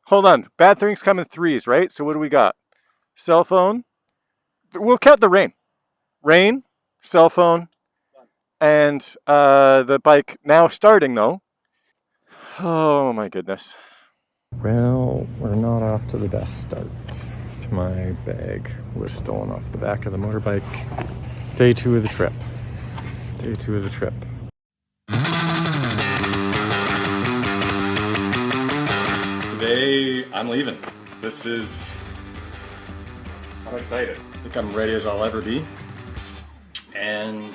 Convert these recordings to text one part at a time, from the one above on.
hold on. Bad things come in threes, right? So what do we got? Cell phone. We'll count the rain. Rain, cell phone, and the bike now starting though. Oh my goodness. Well, we're not off to the best start. My bag was stolen off the back of the motorbike. Day two of the trip. Day two of the trip. Today, I'm leaving. I'm excited. I think I'm ready as I'll ever be. And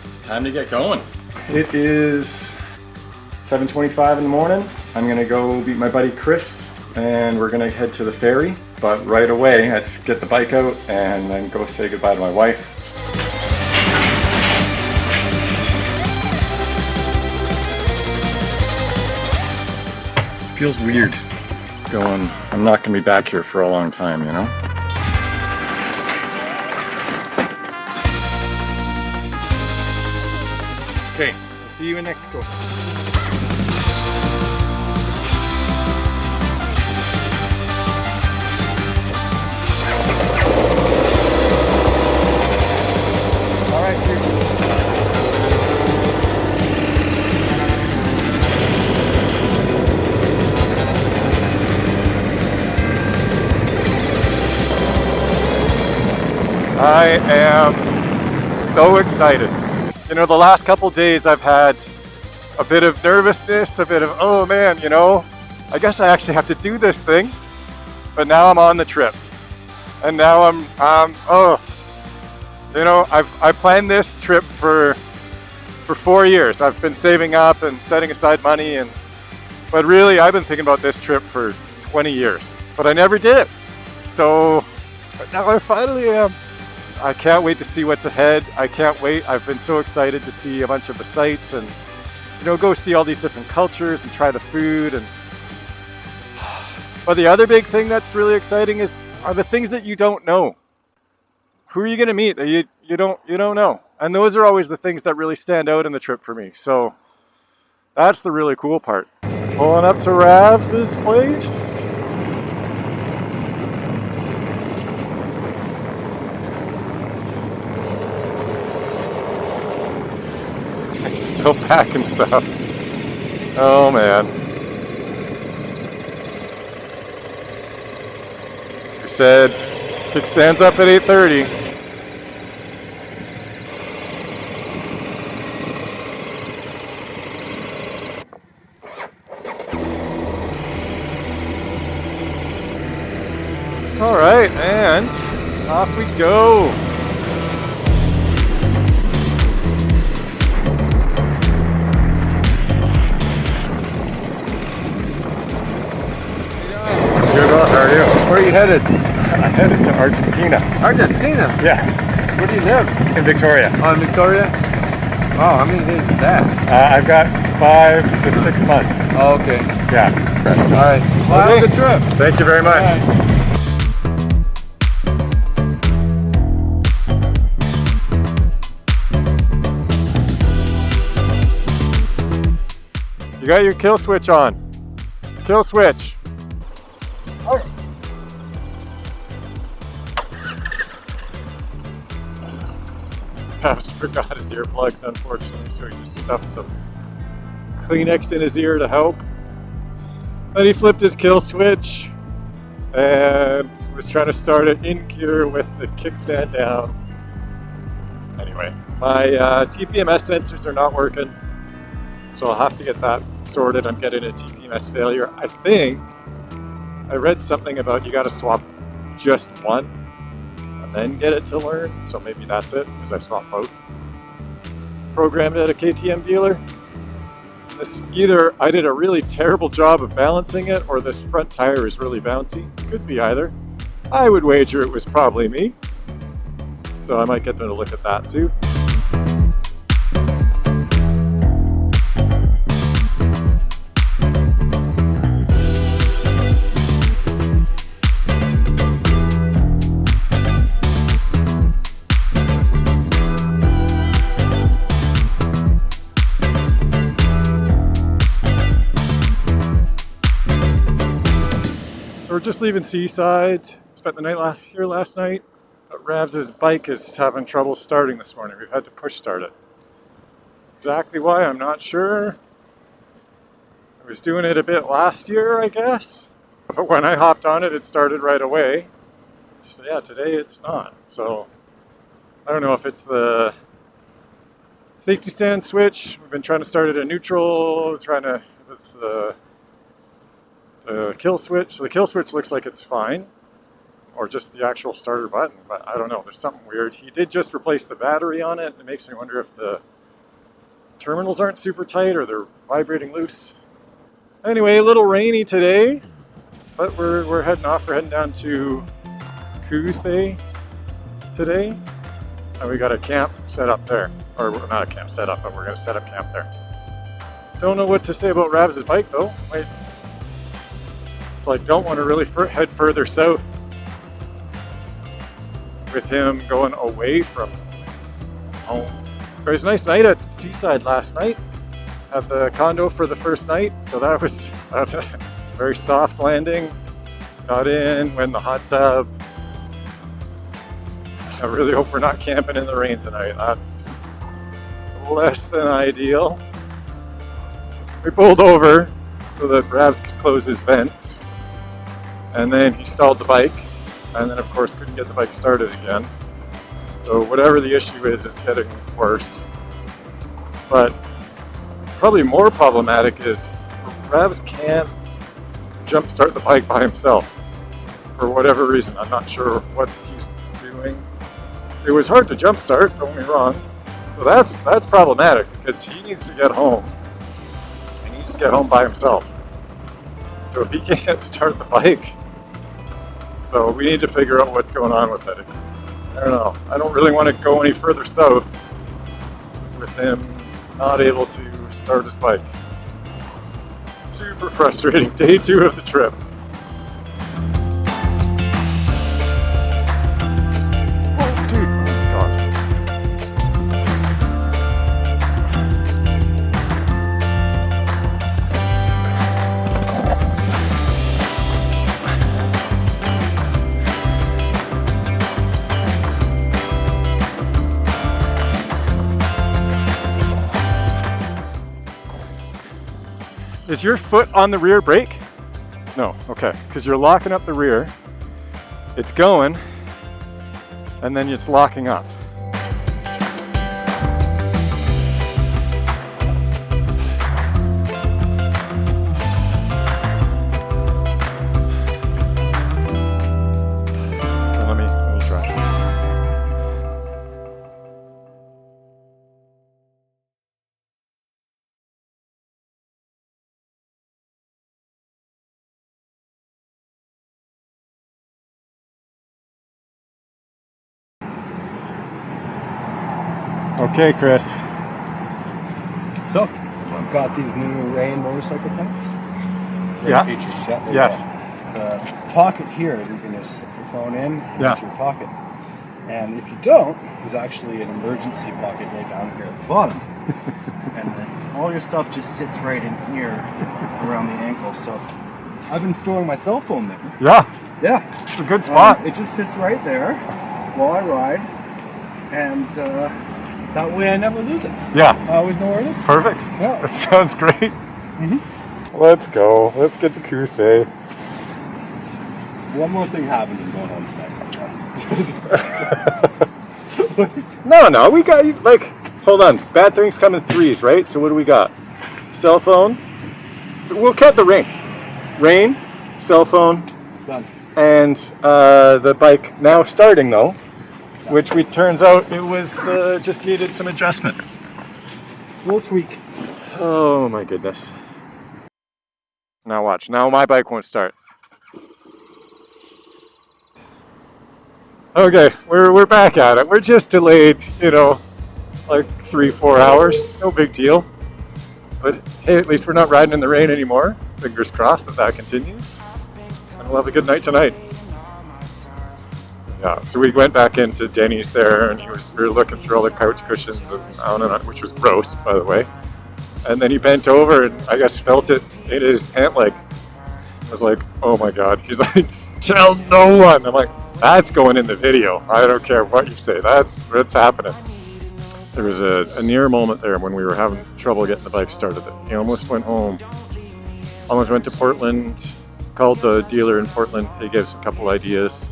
it's time to get going. It is 7:25 in the morning. I'm gonna go meet my buddy Chris and we're gonna head to the ferry. But right away, let's get the bike out and then go say goodbye to my wife. It feels weird going, I'm not gonna be back here for a long time, you know? Okay, I'll see you in Mexico. All right, dude. I am so excited. You know, the last couple days I've had a bit of nervousness, a bit of, oh man, you know, I guess I actually have to do this thing. But now I'm on the trip. And now you know, I planned this trip for 4 years. I've been saving up and setting aside money, but really I've been thinking about this trip for 20 years. But I never did it. So now I finally am. I can't wait to see what's ahead. I can't wait. I've been so excited to see a bunch of the sites and, you know, go see all these different cultures and try the food. But the other big thing that's really exciting are the things that you don't know. Who are you going to meet that you don't know? And those are always the things that really stand out in the trip for me. So that's the really cool part. Pulling up to Rav's place. Still packing stuff. Oh man. We said kickstand's up at 8:30. All right, and off we go. How are you? Where are you headed? I'm headed to Argentina. Argentina? Yeah. Where do you live? In Victoria. Oh, in Victoria? Oh, how many days is that? I've got 5 to 6 months. Oh, okay. Yeah. All right. Well, have a good trip. Thank you very much. You got your kill switch on. Kill switch. Okay. Travis forgot his earplugs, unfortunately, so he just stuffed some Kleenex in his ear to help. Then he flipped his kill switch and was trying to start it in gear with the kickstand down. Anyway, my TPMS sensors are not working, so I'll have to get that sorted. I'm getting a TPMS failure. I think I read something about you got to swap just one and then get it to learn, so maybe that's it, because I swapped both. Programmed at a KTM dealer. Either I did a really terrible job of balancing it, or this front tire is really bouncy. Could be either. I would wager it was probably me. So I might get them to look at that too. we're just leaving Seaside. Spent the night here last night. But Rav's bike is having trouble starting this morning. We've had to push start it. Exactly why, I'm not sure. I was doing it a bit last year, I guess. But when I hopped on it, it started right away. So yeah, today it's not. So I don't know if it's the safety stand switch. We've been trying to start it at neutral, it's the kill switch. So the kill switch looks like it's fine, or just the actual starter button, but I don't know. There's something weird. He did just replace the battery on it. It makes me wonder if the terminals aren't super tight or they're vibrating loose. Anyway, a little rainy today, but we're heading off. We're heading down to Coos Bay today, and we got a camp set up there. Or not a camp set up, but we're going to set up camp there. Don't know what to say about Rav's bike though. Wait, it's like don't want to really head further south with him going away from home. It was a nice night at Seaside last night. At the condo for the first night, so that was a very soft landing. Got in, went in the hot tub. I really hope we're not camping in the rain tonight. That's less than ideal. We pulled over so that Ravs could close his vents, and then he stalled the bike, and then of course couldn't get the bike started again. So whatever the issue is, it's getting worse. But probably more problematic is Ravs can't jump start the bike by himself for whatever reason. I'm not sure what he's doing. It was hard to jump start, don't get me wrong. So that's problematic because he needs to get home. He needs to get home by himself. So if he can't start the bike, so we need to figure out what's going on with it. I don't know. I don't really want to go any further south with him not able to start his bike. Super frustrating. Day 2 of the trip. Oh, dude. Oh, God. Is your foot on the rear brake? No, okay, because you're locking up the rear. It's going, and then it's locking up. Okay, let me try. Okay, Chris. So, I've got these new Rain motorcycle packs. Yeah. Features set. Yes. The pocket here, you can just slip your phone in Yeah. into your pocket. And if you don't, there's actually an emergency pocket right down here at the bottom. And then all your stuff just sits right in here around the ankle. So, I've been storing my cell phone there. Yeah, Yeah. it's a good spot. It just sits right there while I ride. And that way I never lose it. Yeah, I always know where it is. perfect. Yeah. That sounds great. Mm-hmm. Let's go. Let's get to Coos Bay. One more thing happening going on tonight. No, we got, like, hold on. Bad things come in threes, right? So what do we got? Cell phone. We'll count the rain. Rain, cell phone, Done. and the bike now starting, though, which turns out it was just needed some adjustment. Little tweak. Oh, my goodness. Now watch. Now my bike won't start. Okay, we're back at it. We're just delayed, like 3-4 hours. No big deal. But hey, at least we're not riding in the rain anymore. Fingers crossed that continues. And we'll have a good night tonight. Yeah, so we went back into Denny's there, and we were looking through all the couch cushions and on and on, which was gross, by the way. And then he bent over and I guess felt it in his pant leg. I was like, oh my god. He's like, tell no one. I'm like, that's going in the video. I don't care what you say. That's what's happening. There was a near moment there when we were having trouble getting the bike started. He almost went home. Almost went to Portland. Called the dealer in Portland. He gave us a couple ideas.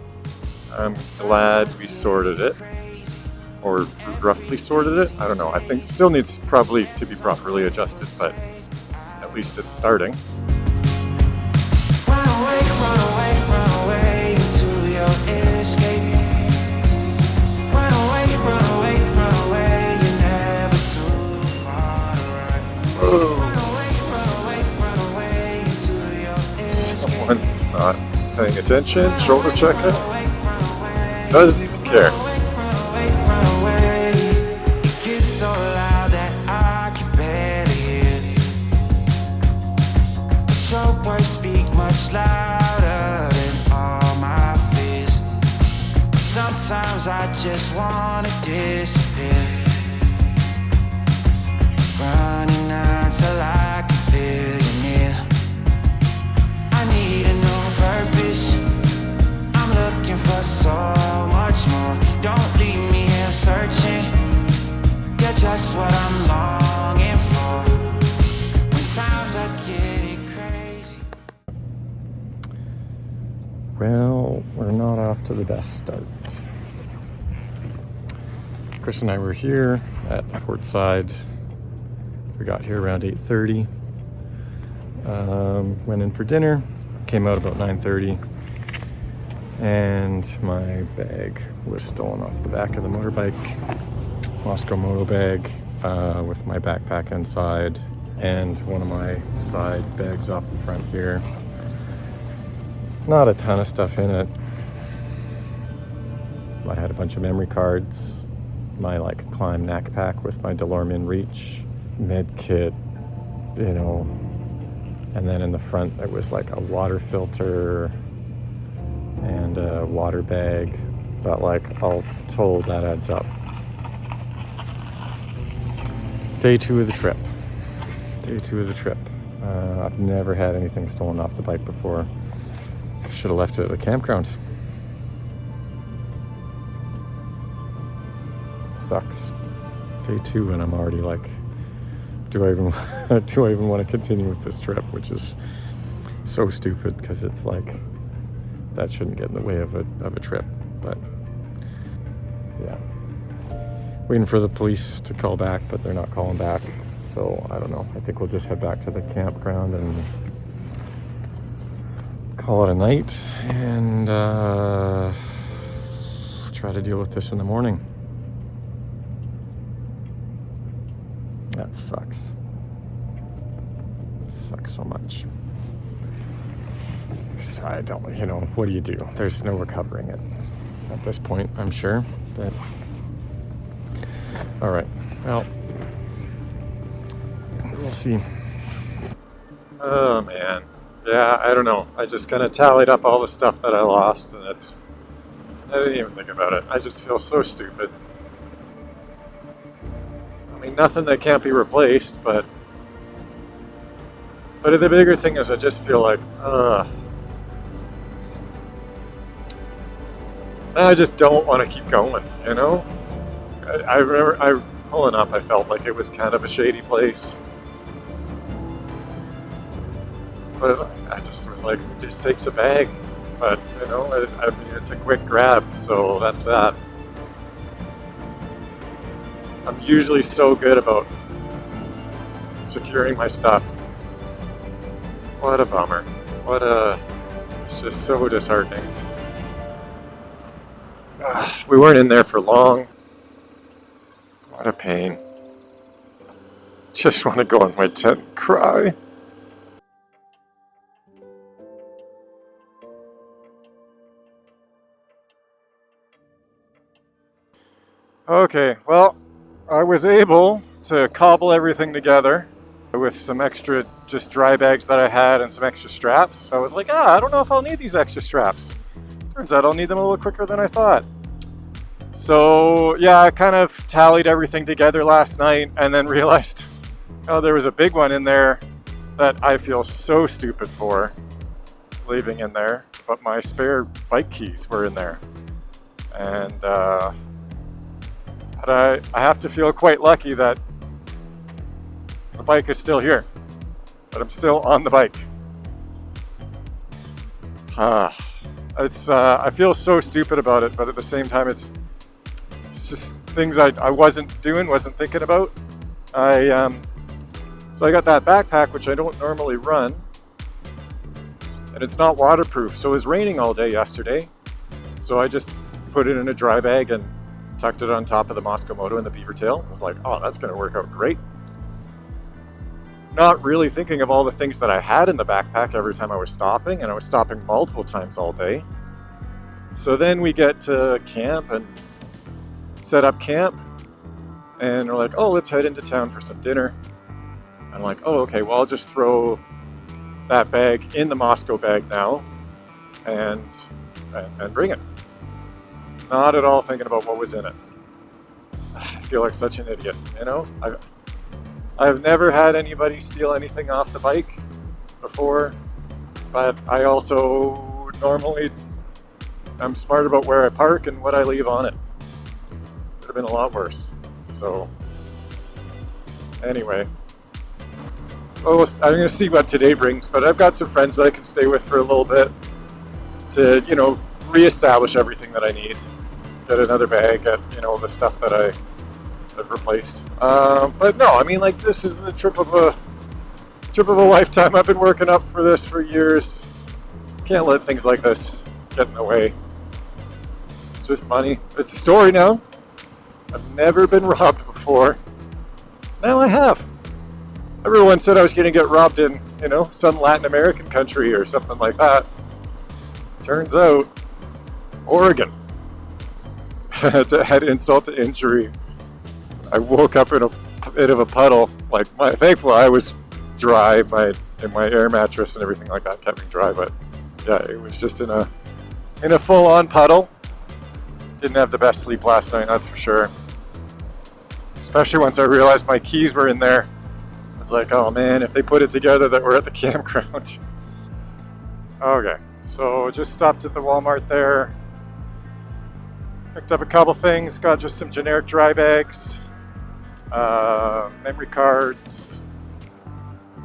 I'm glad we sorted it. Or roughly sorted it. I don't know. I think it still needs probably to be properly adjusted, but at least it's starting. Run away to your escape. Run away, you're never too far to run. Run away to your escape. Someone's not paying attention. Shoulder check it. Doesn't even care. It gets so loud that I can barely hear. But your words speak much louder than all my fears. Sometimes I just wanna disappear. Running until I can feel you near. I need a new purpose. I'm looking for so much more. Don't leave me here searching. You're just what I'm longing for. When times are getting crazy. Well, we're not off to the best start. Chris and I were here at the port side. We got here around 8:30. Went in for dinner. Came out about 9:30. And my bag was stolen off the back of the motorbike. Moscow moto bag with my backpack inside and one of my side bags off the front here. Not a ton of stuff in it. I had a bunch of memory cards, my like climb knack pack with my DeLorme Reach, med kit, you know, and then in the front there was like a water filter and a water bag, but like all told that adds up. Day 2 of the trip. I've never had anything stolen off the bike before. Should have left it at the campground. Sucks. Day 2 and I'm already like, do I even want to continue with this trip, which is so stupid because it's like that shouldn't get in the way of a trip. But yeah, waiting for the police to call back, but they're not calling back, so I don't know. I think we'll just head back to the campground and call it a night and try to deal with this in the morning. That sucks so much. I don't, what do you do? There's no recovering it at this point, I'm sure. But all right, well, we'll see. Oh man, yeah, I don't know. I just kind of tallied up all the stuff that I lost, and I didn't even think about it. I just feel so stupid. I mean, nothing that can't be replaced, but the bigger thing is I just feel like, I just don't want to keep going, you know? I remember pulling up, I felt like it was kind of a shady place. But I just was like, it just takes a bag. But, you know, I mean, it's a quick grab, so that's that. I'm usually so good about securing my stuff. What a bummer. It's just so disheartening. We weren't in there for long. What a pain. Just want to go in my tent and cry. Okay, well, I was able to cobble everything together with some extra just dry bags that I had and some extra straps. So I was like, I don't know if I'll need these extra straps. Turns out I'll need them a little quicker than I thought. So yeah, I kind of tallied everything together last night and then realized, there was a big one in there that I feel so stupid for. leaving in there, but my spare bike keys were in there. And but I have to feel quite lucky that the bike is still here, that I'm still on the bike. I feel so stupid about it, but at the same time, it's just things I wasn't thinking about. So I got that backpack, which I don't normally run, and it's not waterproof. So it was raining all day yesterday, so I just put it in a dry bag and tucked it on top of the Moscow Moto and the beaver tail. I was like, oh, that's going to work out great. Not really thinking of all the things that I had in the backpack every time I was stopping, and I was stopping multiple times all day. So then we get to camp and set up camp, and we're like, oh, let's head into town for some dinner. I'm like, oh, okay, well, I'll just throw that bag in the Moscow bag now and bring it. Not at all thinking about what was in it. I feel like such an idiot, you know? I've never had anybody steal anything off the bike before, but I also normally I'm smart about where I park and what I leave on it. Could have been a lot worse. So anyway, I'm going to see what today brings, but I've got some friends that I can stay with for a little bit to, you know, reestablish everything that I need. Get another bag, get, you know, the stuff that I've replaced. But no, I mean, like, this is the trip of a lifetime. I've been working up for this for years. Can't let things like this get in the way. It's just money. It's a story now. I've never been robbed before. Now I have. Everyone said I was going to get robbed in, you know, some Latin American country or something like that. Turns out, Oregon. To add insult to injury, I woke up in a bit of a puddle. Like, thankfully I was dry. My air mattress and everything like that kept me dry. But yeah, it was just in a full-on puddle. Didn't have the best sleep last night, that's for sure. Especially once I realized my keys were in there. I was like, oh man, if they put it together that we're at the campground. Okay, so just stopped at the Walmart there. Picked up a couple things, got just some generic dry bags, memory cards,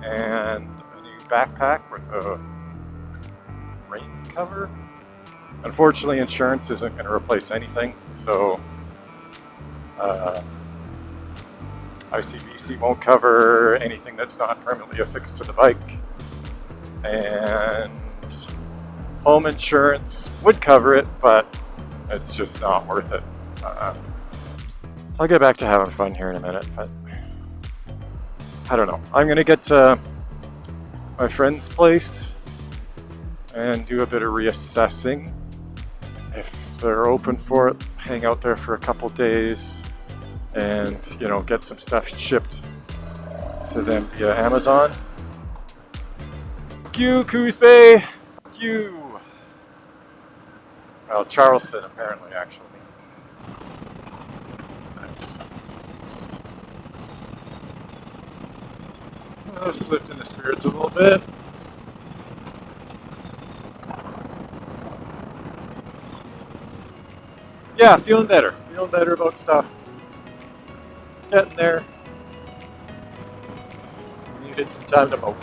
and a new backpack with a rain cover. Unfortunately, insurance isn't going to replace anything, so ICBC won't cover anything that's not permanently affixed to the bike, and home insurance would cover it, but it's just not worth it. I'll get back to having fun here in a minute, but I don't know. I'm going to get to my friend's place and do a bit of reassessing. If they're open for it, hang out there for a couple days and, you know, get some stuff shipped to them via Amazon. Fuck you, Coos Bay! Fuck you! Well, Charleston, apparently, actually. Nice. I've slipped in the spirits a little bit. Yeah, feeling better. Feeling better about stuff. Getting there. Needed some time to mope.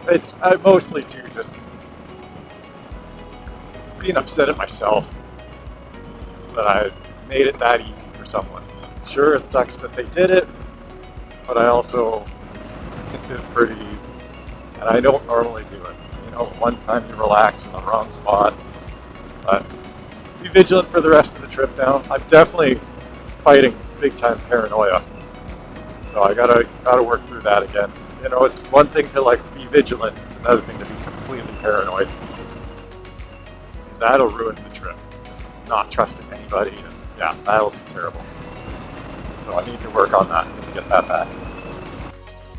It's mostly too just being upset at myself that I made it that easy for someone. Sure, it sucks that they did it, but I also did it pretty easy. And I don't normally do it. You know, one time you relax in the wrong spot. But be vigilant for the rest of the trip now. I'm definitely fighting big time paranoia. So I gotta work through that again. You know, it's one thing to like be vigilant, it's another thing to be completely paranoid. Because that'll ruin the trip. Just not trusting anybody, and yeah, that'll be terrible. So I need to work on that. I need to get that back.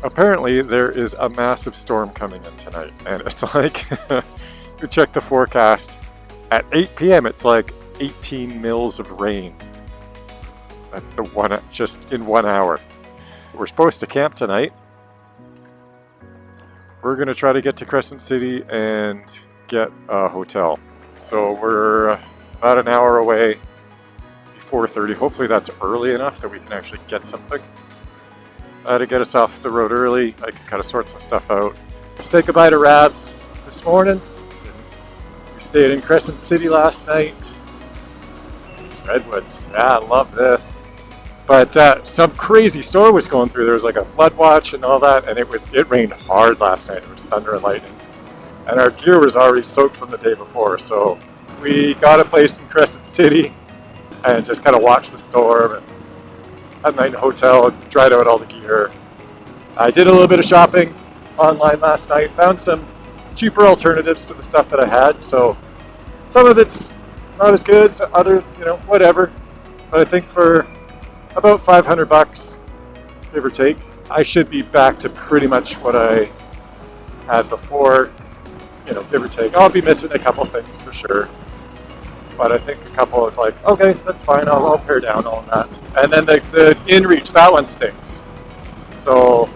Apparently there is a massive storm coming in tonight, and it's like, you check the forecast, at 8 p.m. it's like 18 mils of rain. Just in 1 hour. We're supposed to camp tonight. we're going to try to get to Crescent City and get a hotel. So we're about an hour away, 4:30. Hopefully that's early enough that we can actually get something to get us off the road early. I can kind of sort some stuff out. Say goodbye to Ravs this morning. We stayed in Crescent City last night. It's Redwoods. Yeah, I love this. But some crazy storm was going through. There was like a flood watch and all that, and it rained hard last night. It was thunder and lightning. And our gear was already soaked from the day before, so we got a place in Crescent City and just kind of watched the storm and had a night in a hotel, dried out all the gear. I did a little bit of shopping online last night, found some cheaper alternatives to the stuff that I had, so some of it's not as good, so other, whatever. But I think for about $500, give or take, I should be back to pretty much what I had before, give or take. I'll be missing a couple things for sure. But I think a couple of like, okay, that's fine, I'll pare down all that. And then the InReach, that one stinks. So,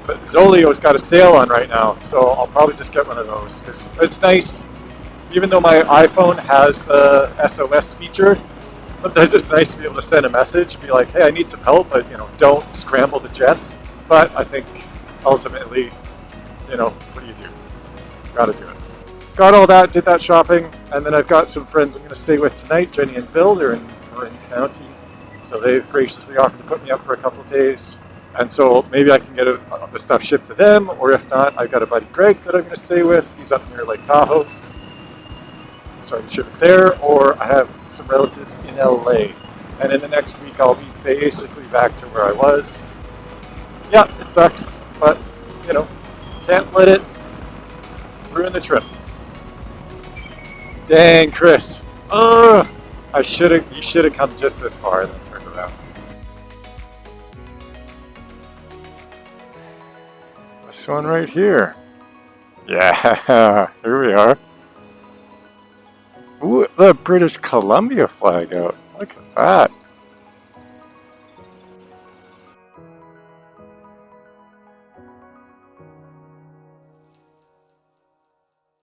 but Zolio's got a sale on right now, so I'll probably just get one of those. Because it's nice, even though my iPhone has the SOS feature, sometimes it's nice to be able to send a message, be like, hey, I need some help, but don't scramble the jets. But I think ultimately, what do you do? Gotta do it. Got all that, did that shopping, and then I've got some friends I'm going to stay with tonight, Jenny and Bill. They're in Marin County, so they've graciously offered to put me up for a couple of days. And so maybe I can get the stuff shipped to them, or if not, I've got a buddy Greg that I'm going to stay with. He's up near Lake Tahoe, so I can ship it there, or I have some relatives in LA. And in the next week, I'll be basically back to where I was. Yeah, it sucks, but, can't let it ruin the trip. Dang, Chris. You should have come just this far and then turned around. This one right here. Yeah, here we are. Ooh, the British Columbia flag out. Look at that.